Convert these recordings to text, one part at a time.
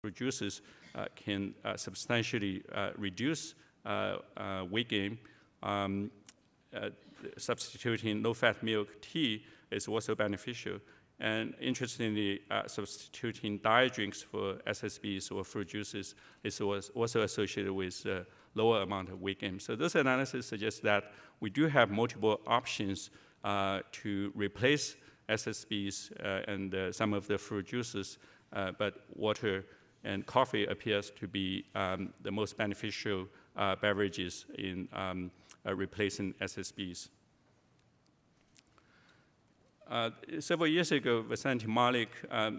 fruit juices can substantially reduce weight gain. Substituting low-fat milk tea is also beneficial. And interestingly, substituting diet drinks for SSBs or fruit juices is also associated with lower amount of weight gain. So this analysis suggests that we do have multiple options to replace SSBs and some of the fruit juices, but water and coffee appears to be the most beneficial beverages in replacing SSBs. Several years ago, Vasant Malik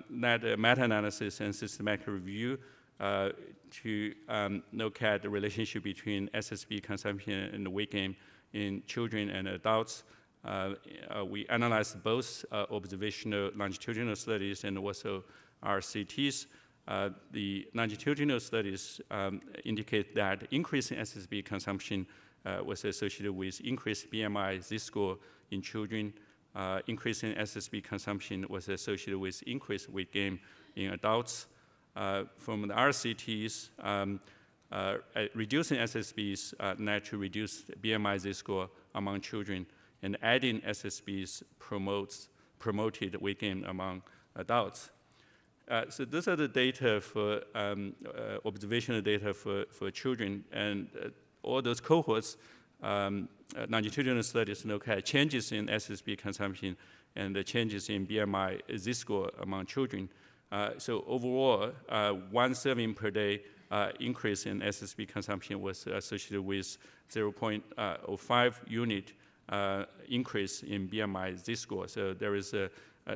led a meta-analysis and systematic review to look at the relationship between SSB consumption and weight gain in children and adults. We analyzed both observational longitudinal studies and also RCTs. The longitudinal studies indicate that increase in SSB consumption was associated with increased BMI Z-score in children. Increase in SSB consumption was associated with increased weight gain in adults. From the RCTs, reducing SSBs led to reduced BMI Z-score among children, and adding SSBs promoted weight gain among adults. So those are the data for observational data for children, and all those cohorts, longitudinal studies look at changes in SSB consumption and the changes in BMI Z-score among children. So overall, 1 serving per day increase in SSB consumption was associated with 0.05 unit increase in BMI Z-score. So there is a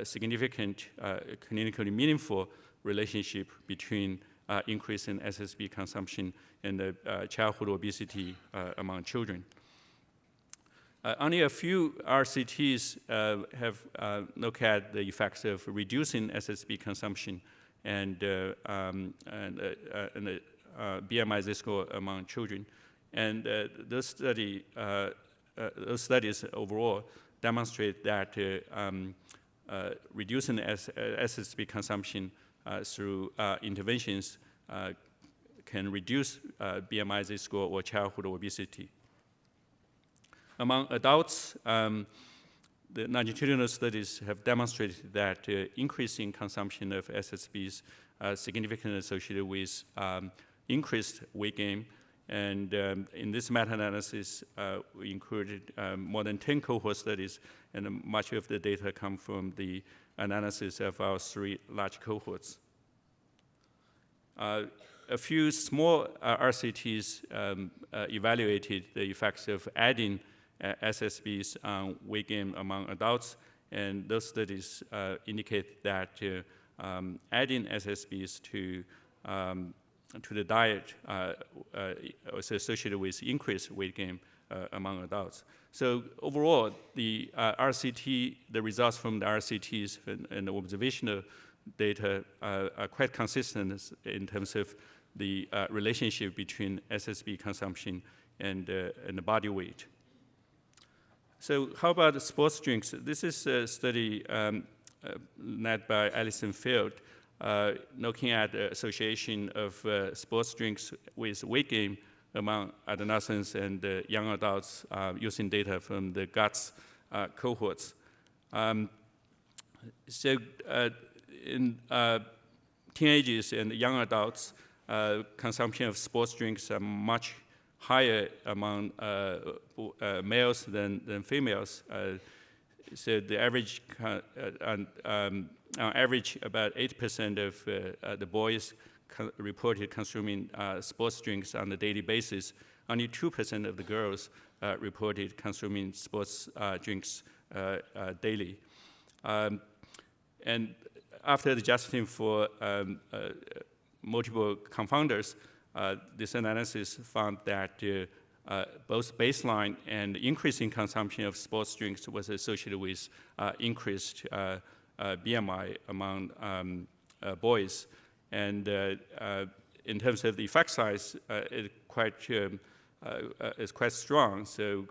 significant clinically meaningful relationship between increase in SSB consumption and childhood obesity among children. Only a few RCTs have looked at the effects of reducing SSB consumption and BMI Z-score among children. And those studies overall demonstrate that reducing SSB consumption through interventions can reduce BMI Z-score or childhood obesity. Among adults, the longitudinal studies have demonstrated that increasing consumption of SSBs significantly associated with increased weight gain. And in this meta-analysis, we included more than 10 cohort studies, and much of the data come from the analysis of our 3 large cohorts. A few small RCTs evaluated the effects of adding SSBs on weight gain among adults, and those studies indicate that adding SSBs to the diet was associated with increased weight gain among adults. So overall, the results from the RCTs and the observational data are quite consistent in terms of the relationship between SSB consumption and the body weight. So how about sports drinks? This is a study led by Alison Field, looking at the association of sports drinks with weight gain among adolescents and young adults using data from the GUTS cohorts. So in teenagers and young adults, consumption of sports drinks are much higher among males than females. So the average, on average, about 8% of the boys reported consuming sports drinks on a daily basis. Only 2% of the girls reported consuming sports drinks daily. And after adjusting for multiple confounders, this analysis found that both baseline and increasing consumption of sports drinks was associated with increased BMI among boys. And in terms of the effect size, it's quite strong. So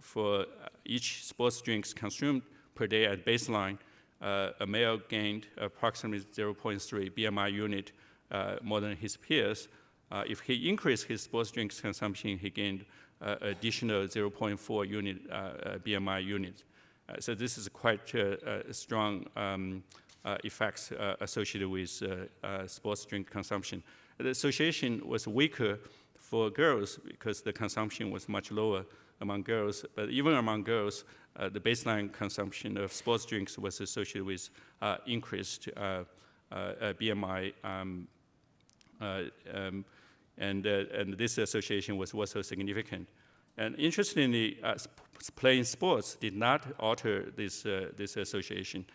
for each sports drinks consumed per day at baseline, a male gained approximately 0.3 BMI unit more than his peers. If he increased his sports drinks consumption, he gained additional 0.4 unit BMI units. So this is quite strong effects associated with sports drink consumption. The association was weaker for girls because the consumption was much lower among girls. But even among girls, the baseline consumption of sports drinks was associated with increased BMI, and this association was also significant. And interestingly, playing sports did not alter this association.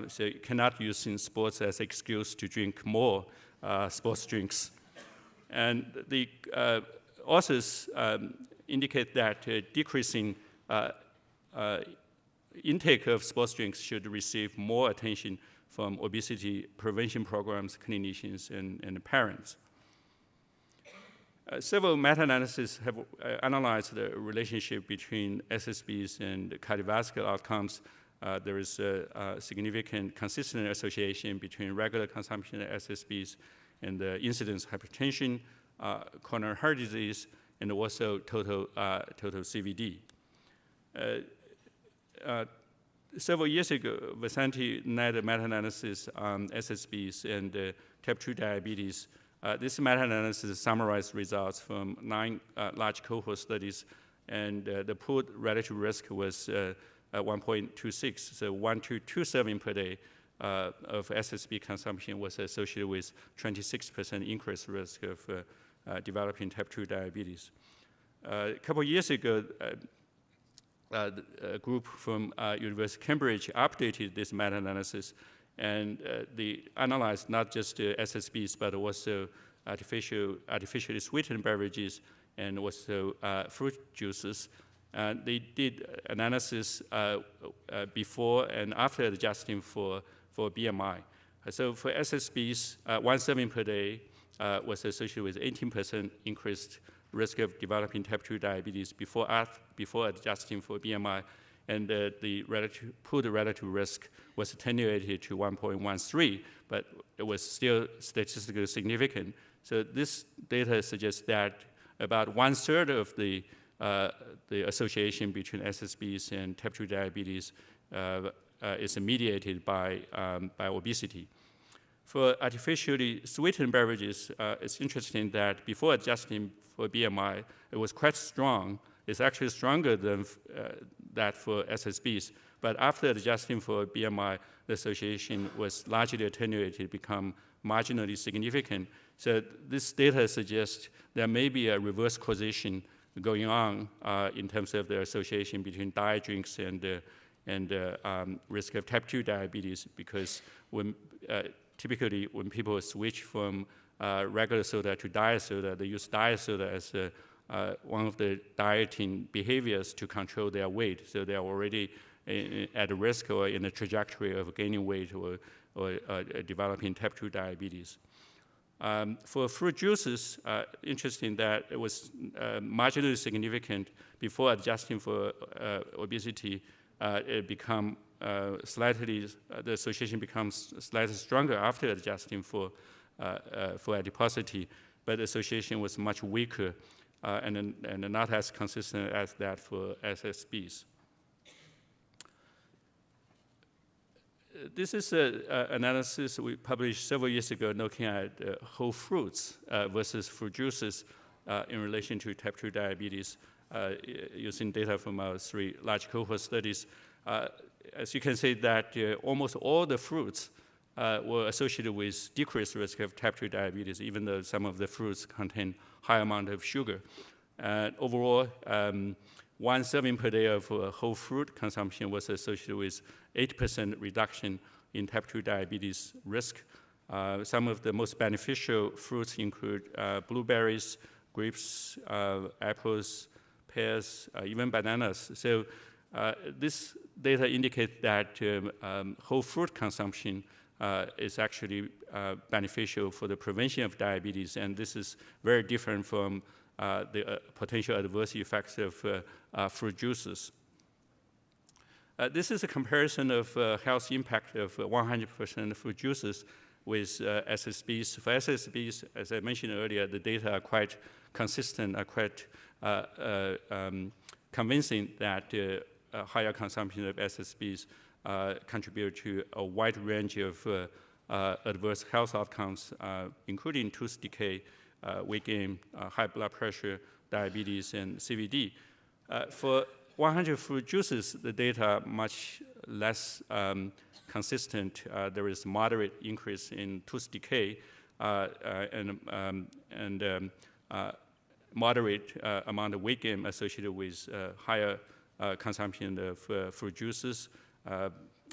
So you cannot use in sports as an excuse to drink more sports drinks. And the authors indicate that decreasing intake of sports drinks should receive more attention from obesity prevention programs, clinicians, and parents. Several meta-analyses have analyzed the relationship between SSBs and cardiovascular outcomes. There is a significant consistent association between regular consumption of SSBs and the incidence of hypertension, coronary heart disease, and also total CVD. Several years ago, Vasanti led a meta-analysis on SSBs and type 2 diabetes. This meta-analysis summarized results from 9 large cohort studies, and the pooled relative risk was 1.26, so 1 to 2 per day of SSB consumption was associated with 26% increased risk of developing type 2 diabetes. A couple of years ago, a group from University of Cambridge updated this meta-analysis, and they analyzed not just SSBs, but also artificially sweetened beverages and also fruit juices. They did analysis before and after adjusting for BMI. So for SSBs, 1 per day was associated with 18% increased risk of developing type 2 diabetes before adjusting for BMI, and the pooled relative risk was attenuated to 1.13, but it was still statistically significant. So this data suggests that about 1/3 of the association between SSBs and type 2 diabetes is mediated by obesity. For artificially sweetened beverages, it's interesting that before adjusting for BMI, it was quite strong. It's actually stronger than that for SSBs. But after adjusting for BMI, the association was largely attenuated, become marginally significant. So this data suggests there may be a reverse causation going on in terms of the association between diet drinks and risk of type 2 diabetes, because typically when people switch from regular soda to diet soda, they use diet soda as one of the dieting behaviors to control their weight. So they are already at risk or in the trajectory of gaining weight or developing type 2 diabetes. For fruit juices, interesting that it was marginally significant before adjusting for obesity. It become the association becomes slightly stronger after adjusting for adiposity, but the association was much weaker and not as consistent as that for SSBs. This is an analysis we published several years ago looking at whole fruits versus fruit juices in relation to type 2 diabetes using data from our 3 large cohort studies. As you can see that almost all the fruits were associated with decreased risk of type 2 diabetes, even though some of the fruits contain high amount of sugar. Overall, 1 serving per day of whole fruit consumption was associated with 8% reduction in type 2 diabetes risk. Some of the most beneficial fruits include blueberries, grapes, apples, pears, even bananas. So this data indicates that whole fruit consumption is actually beneficial for the prevention of diabetes, and this is very different from the potential adverse effects of fruit juices. This is a comparison of health impact of 100% fruit juices with SSBs. For SSBs, as I mentioned earlier, the data are quite consistent, are quite convincing that higher consumption of SSBs contribute to a wide range of adverse health outcomes, including tooth decay, weight gain, high blood pressure, diabetes, and CVD. For 100 fruit juices, the data are much less consistent. There is moderate increase in tooth decay and moderate amount of weight gain associated with higher consumption of fruit juices,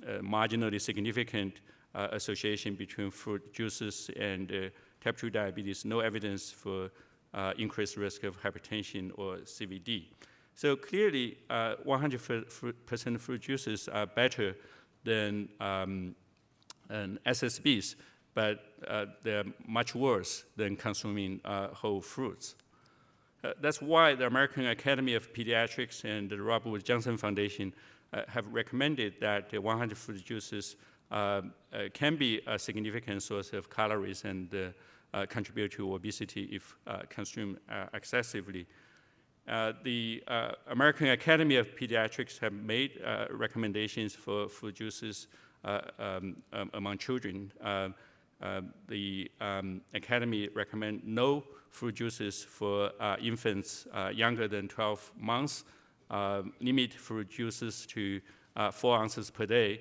marginally significant association between fruit juices and type 2 diabetes, no evidence for increased risk of hypertension or CVD. So clearly, 100% fruit juices are better than SSBs, but they're much worse than consuming whole fruits. That's why the American Academy of Pediatrics and the Robert Wood Johnson Foundation have recommended that 100 fruit juices can be a significant source of calories and contribute to obesity if consumed excessively. The American Academy of Pediatrics have made recommendations for fruit juices among children. The Academy recommend no fruit juices for infants younger than 12 months, limit fruit juices to 4 ounces per day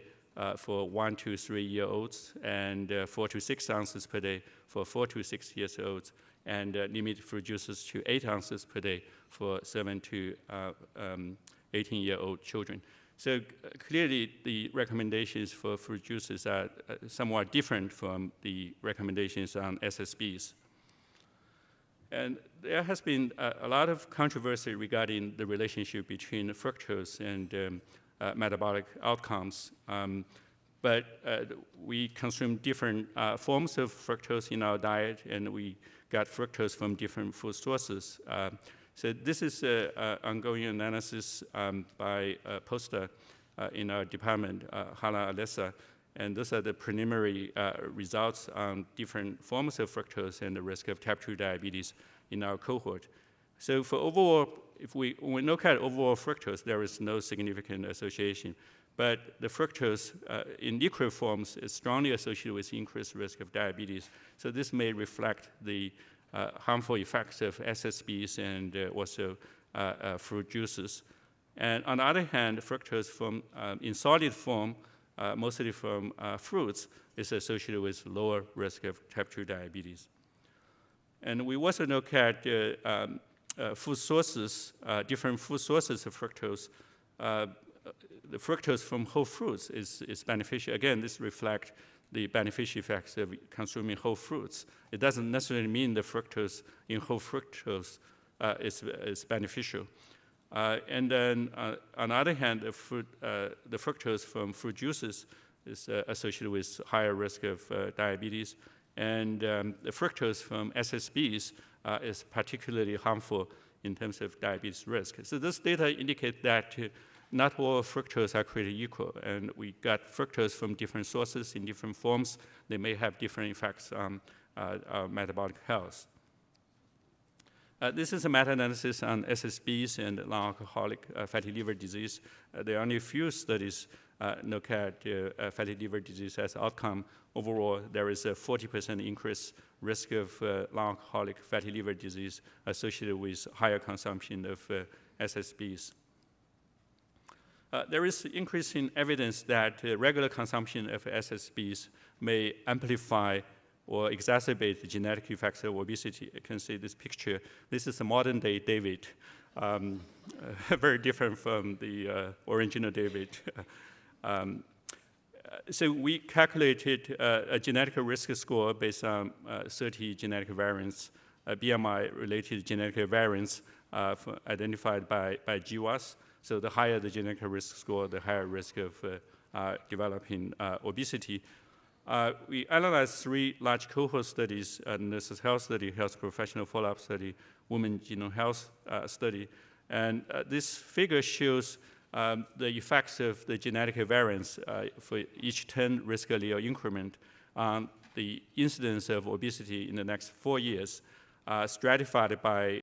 for 1 to 3 year olds, and 4 to 6 ounces per day for 4 to 6 years olds, and limit fruit juices to 8 ounces per day for 7 to 18-year-old children. So clearly, the recommendations for fruit juices are somewhat different from the recommendations on SSBs. And there has been a lot of controversy regarding the relationship between fructose and metabolic outcomes. But we consume different forms of fructose in our diet, and we got fructose from different food sources. So this is an ongoing analysis by a postdoc in our department, Hala Alessa, and those are the preliminary results on different forms of fructose and the risk of type 2 diabetes in our cohort. So for overall, when we look at overall fructose, there is no significant association. But the fructose in liquid forms is strongly associated with increased risk of diabetes. So this may reflect the harmful effects of SSBs and also fruit juices. And on the other hand, fructose in solid form, mostly from fruits, is associated with lower risk of type 2 diabetes. And we also look at food sources, different food sources of fructose. The fructose from whole fruits is beneficial. Again, this reflects the beneficial effects of consuming whole fruits. It doesn't necessarily mean the fructose in whole fructose is beneficial. And then, on the other hand, the fructose from fruit juices is associated with higher risk of diabetes. And the fructose from SSBs is particularly harmful in terms of diabetes risk. So this data indicate that not all fructose are created equal, and we got fructose from different sources in different forms. They may have different effects on our metabolic health. This is a meta-analysis on SSBs and non-alcoholic fatty liver disease. There are only a few studies look at fatty liver disease as outcome. Overall, there is a 40% increased risk of non-alcoholic fatty liver disease associated with higher consumption of SSBs. There is increasing evidence that regular consumption of SSBs may amplify or exacerbate the genetic effects of obesity. You can see this picture. This is a modern-day David, very different from the original David. So we calculated a genetic risk score based on 30 genetic variants, BMI-related genetic variants identified by GWAS. So the higher the genetic risk score, the higher risk of developing obesity. We analyzed 3 large cohort studies, nurses' health study, health professional follow-up study, women genome health study. And this figure shows the effects of the genetic variants for each 10 risk allele increment on the incidence of obesity in the next 4 years, stratified by